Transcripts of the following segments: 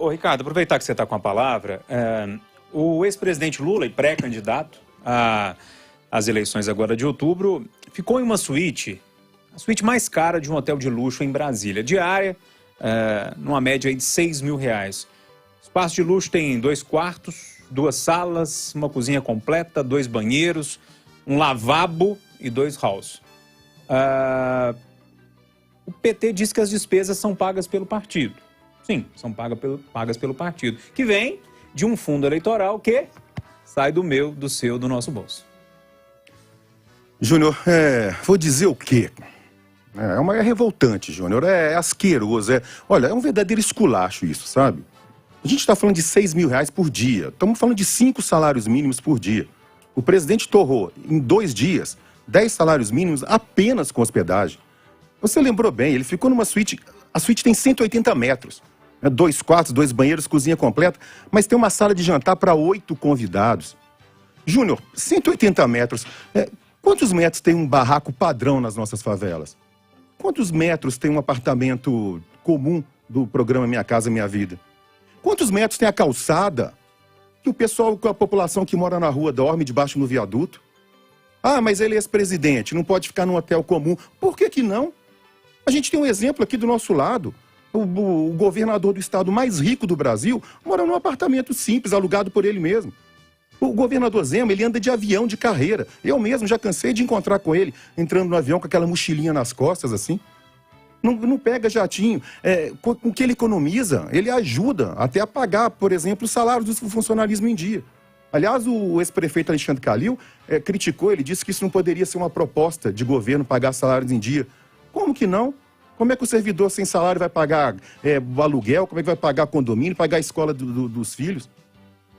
Ô, Ricardo, aproveitar que você está com a palavra, o ex-presidente Lula e pré-candidato às eleições agora de outubro, ficou em uma suíte, a suíte mais cara de um hotel de luxo em Brasília, diária, numa média aí de R$6.000. Espaço de luxo tem 2 quartos, 2 salas, uma cozinha completa, 2 banheiros, um lavabo e 2 halls. O PT diz que as despesas são pagas pelo partido. Sim, são pagas pelo partido, que vem de um fundo eleitoral que sai do meu, do seu, do nosso bolso. Júnior, vou dizer o quê? É revoltante, Júnior, é asqueroso, olha, é um verdadeiro esculacho isso, sabe? A gente está falando de R$6.000 por dia, estamos falando de 5 salários mínimos por dia. O presidente torrou, em 2 dias, 10 salários mínimos apenas com hospedagem. Você lembrou bem, ele ficou numa suíte, a suíte tem 180 metros. 2 quartos, 2 banheiros, cozinha completa, mas tem uma sala de jantar para 8 convidados. Júnior, 180 metros, quantos metros tem um barraco padrão nas nossas favelas? Quantos metros tem um apartamento comum do programa Minha Casa Minha Vida? Quantos metros tem a calçada que o pessoal, a população que mora na rua dorme debaixo do viaduto? Ah, mas ele é ex-presidente, não pode ficar num hotel comum. Por que não? A gente tem um exemplo aqui do nosso lado. O governador do estado mais rico do Brasil mora num apartamento simples, alugado por ele mesmo. O governador Zema, ele anda de avião de carreira. Eu mesmo já cansei de encontrar com ele, entrando no avião com aquela mochilinha nas costas, assim. Não pega jatinho. Com o que ele economiza, ele ajuda até a pagar, por exemplo, os salários do funcionalismo em dia. Aliás, o ex-prefeito Alexandre Calil criticou, ele disse que isso não poderia ser uma proposta de governo pagar salários em dia. Como que não? Como é que o servidor sem salário vai pagar o aluguel? Como é que vai pagar condomínio, pagar a escola dos filhos?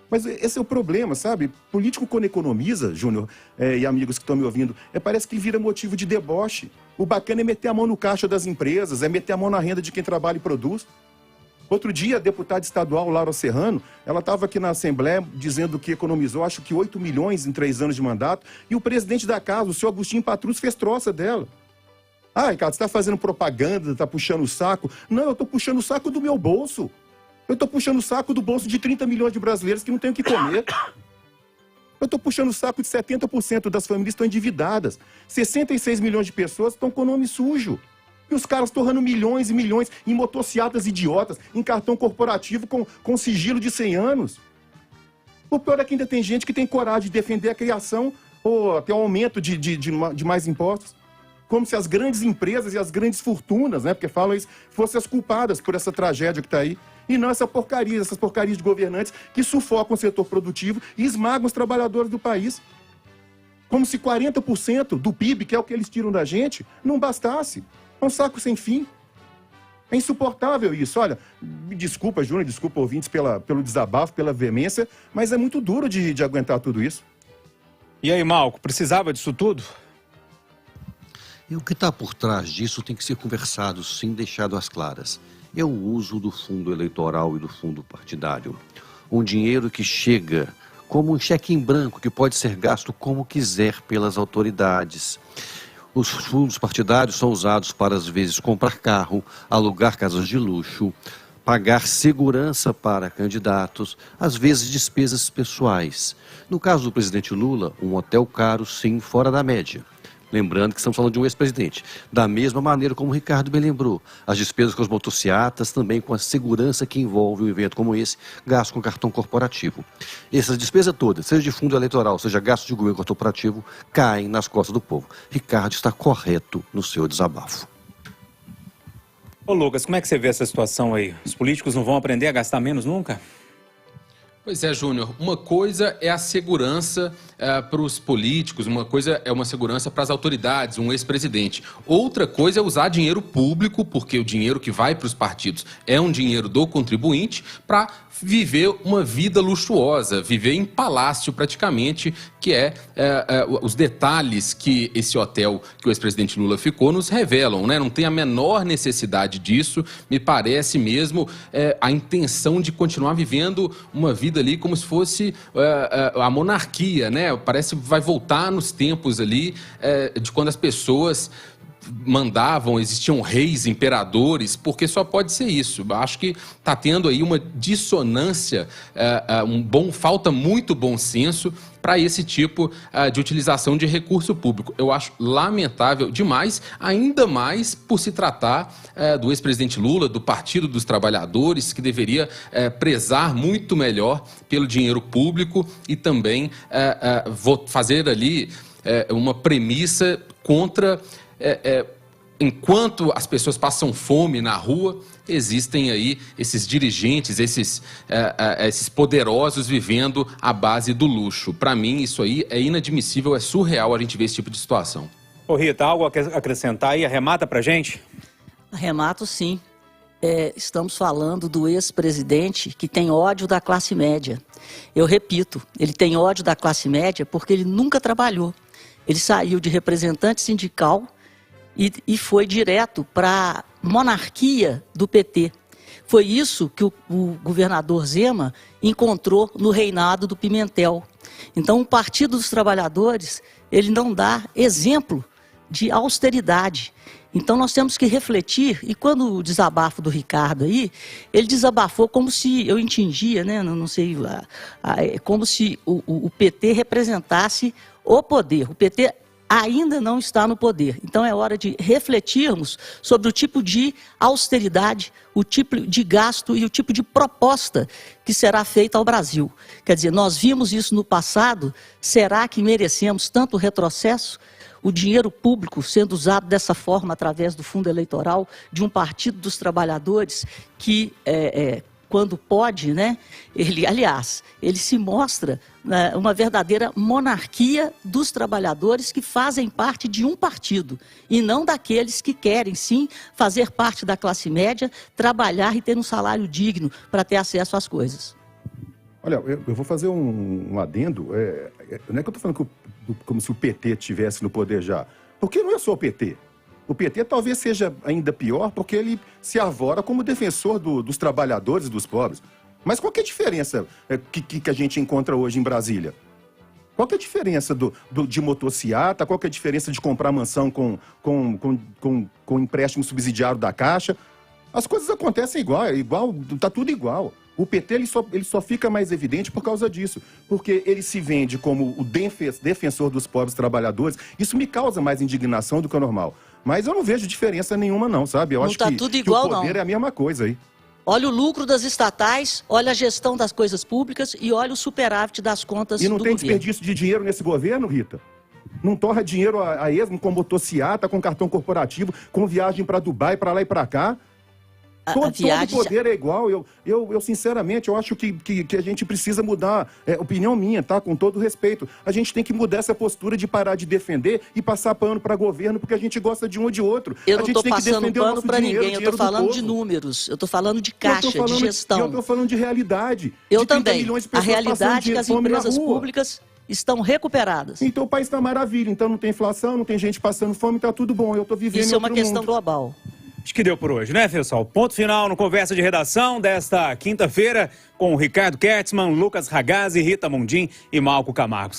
Mas esse é o problema, sabe? Político, quando economiza, Júnior e amigos que estão me ouvindo, parece que vira motivo de deboche. O bacana é meter a mão no caixa das empresas, é meter a mão na renda de quem trabalha e produz. Outro dia, a deputada estadual Laura Serrano, ela estava aqui na Assembleia dizendo que economizou, acho que 8 milhões em 3 anos de mandato, e o presidente da casa, o senhor Agostinho Patrus, fez troça dela. Ah, Ricardo, você está fazendo propaganda, está puxando o saco. Não, eu estou puxando o saco do meu bolso. Eu estou puxando o saco do bolso de 30 milhões de brasileiros que não têm o que comer. Eu estou puxando o saco de 70% das famílias que estão endividadas. 66 milhões de pessoas estão com o nome sujo. E os caras torrando milhões e milhões em motocicletas idiotas, em cartão corporativo com sigilo de 100 anos. O pior é que ainda tem gente que tem coragem de defender a criação ou até o aumento de mais impostos. Como se as grandes empresas e as grandes fortunas, porque falam isso, fossem as culpadas por essa tragédia que está aí. E não essas porcarias de governantes que sufocam o setor produtivo e esmagam os trabalhadores do país. Como se 40% do PIB, que é o que eles tiram da gente, não bastasse. É um saco sem fim. É insuportável isso. Olha, me desculpa, Júnior, desculpa, ouvintes, pelo desabafo, pela veemência, mas é muito duro de aguentar tudo isso. E aí, Malco, precisava disso tudo? E o que está por trás disso tem que ser conversado, sim, deixado às claras. É o uso do fundo eleitoral e do fundo partidário. Um dinheiro que chega como um cheque em branco, que pode ser gasto como quiser pelas autoridades. Os fundos partidários são usados para, às vezes, comprar carro, alugar casas de luxo, pagar segurança para candidatos, às vezes despesas pessoais. No caso do presidente Lula, um hotel caro, sim, fora da média. Lembrando que estamos falando de um ex-presidente. Da mesma maneira como o Ricardo bem lembrou, as despesas com as motocicletas, também com a segurança que envolve um evento como esse, gasto com cartão corporativo. Essas despesas todas, seja de fundo eleitoral, seja gasto de governo corporativo, caem nas costas do povo. Ricardo está correto no seu desabafo. Ô Lucas, como é que você vê essa situação aí? Os políticos não vão aprender a gastar menos nunca? Pois é, Júnior, uma coisa é a segurança para os políticos, uma coisa é uma segurança para as autoridades, um ex-presidente. Outra coisa é usar dinheiro público, porque o dinheiro que vai para os partidos é um dinheiro do contribuinte, para viver uma vida luxuosa, viver em palácio praticamente, que os detalhes que esse hotel que o ex-presidente Lula ficou nos revelam, né? Não tem a menor necessidade disso, me parece mesmo a intenção de continuar vivendo uma vida ali como se fosse a monarquia, né? Parece que vai voltar nos tempos ali de quando as pessoas mandavam, existiam reis, imperadores, porque só pode ser isso. Acho que está tendo aí uma dissonância, falta muito bom senso para esse tipo de utilização de recurso público. Eu acho lamentável demais, ainda mais por se tratar do ex-presidente Lula, do Partido dos Trabalhadores, que deveria prezar muito melhor pelo dinheiro público e também fazer ali uma premissa contra... enquanto as pessoas passam fome na rua, existem aí esses dirigentes, esses poderosos vivendo à base do luxo. Para mim, isso aí é inadmissível, é surreal a gente ver esse tipo de situação. Ô Rita, algo a acrescentar aí? Arremata pra gente? Arremato, sim. Estamos falando do ex-presidente que tem ódio da classe média. Eu repito, ele tem ódio da classe média porque ele nunca trabalhou. Ele saiu de representante sindical e foi direto para a monarquia do PT. Foi isso que o governador Zema encontrou no reinado do Pimentel. Então, o Partido dos Trabalhadores, ele não dá exemplo de austeridade. Então, nós temos que refletir, e quando o desabafo do Ricardo aí, ele desabafou como se, eu entendia, né, não sei, como se o PT representasse o poder. O PT ainda não está no poder. Então é hora de refletirmos sobre o tipo de austeridade, o tipo de gasto e o tipo de proposta que será feita ao Brasil. Quer dizer, nós vimos isso no passado, será que merecemos tanto retrocesso? O dinheiro público sendo usado dessa forma através do fundo eleitoral de um Partido dos Trabalhadores que... quando pode, né, ele se mostra uma verdadeira monarquia dos trabalhadores que fazem parte de um partido e não daqueles que querem, sim, fazer parte da classe média, trabalhar e ter um salário digno para ter acesso às coisas. Olha, eu vou fazer um adendo. Não é que eu estou falando como se o PT estivesse no poder já, porque não é só o PT. O PT talvez seja ainda pior porque ele se arvora como defensor dos trabalhadores e dos pobres. Mas qual que é a diferença que a gente encontra hoje em Brasília? Qual que é a diferença de motociata? Qual que é a diferença de comprar mansão com empréstimo subsidiário da Caixa? As coisas acontecem igual, tá tudo igual. O PT ele só fica mais evidente por causa disso, porque ele se vende como o defensor dos pobres trabalhadores. Isso me causa mais indignação do que o normal. Mas eu não vejo diferença nenhuma não, sabe? Eu acho que o poder é a mesma coisa aí. Olha o lucro das estatais, olha a gestão das coisas públicas e olha o superávit das contas do governo. E não tem desperdício de dinheiro nesse governo, Rita? Não torra dinheiro a esmo com motociata, com cartão corporativo, com viagem para Dubai, para lá e para cá? Todo poder é igual. Eu sinceramente, eu acho que a gente precisa mudar, opinião minha, tá? Com todo respeito. A gente tem que mudar essa postura de parar de defender e passar pano para governo, porque a gente gosta de um ou de outro. Eu não estou passando pano para ninguém, eu estou falando de números, eu estou falando de caixa, de gestão. Eu estou falando de realidade. Eu também. A realidade é que as empresas públicas estão recuperadas. Então o país está maravilha, então não tem inflação, não tem gente passando fome, está tudo bom. Eu estou vivendo Isso é uma questão global. Acho que deu por hoje, né, pessoal? Ponto final no Conversa de Redação desta quinta-feira com o Ricardo Kertzmann, Lucas Ragazzi, Rita Mundim e Malco Camargo.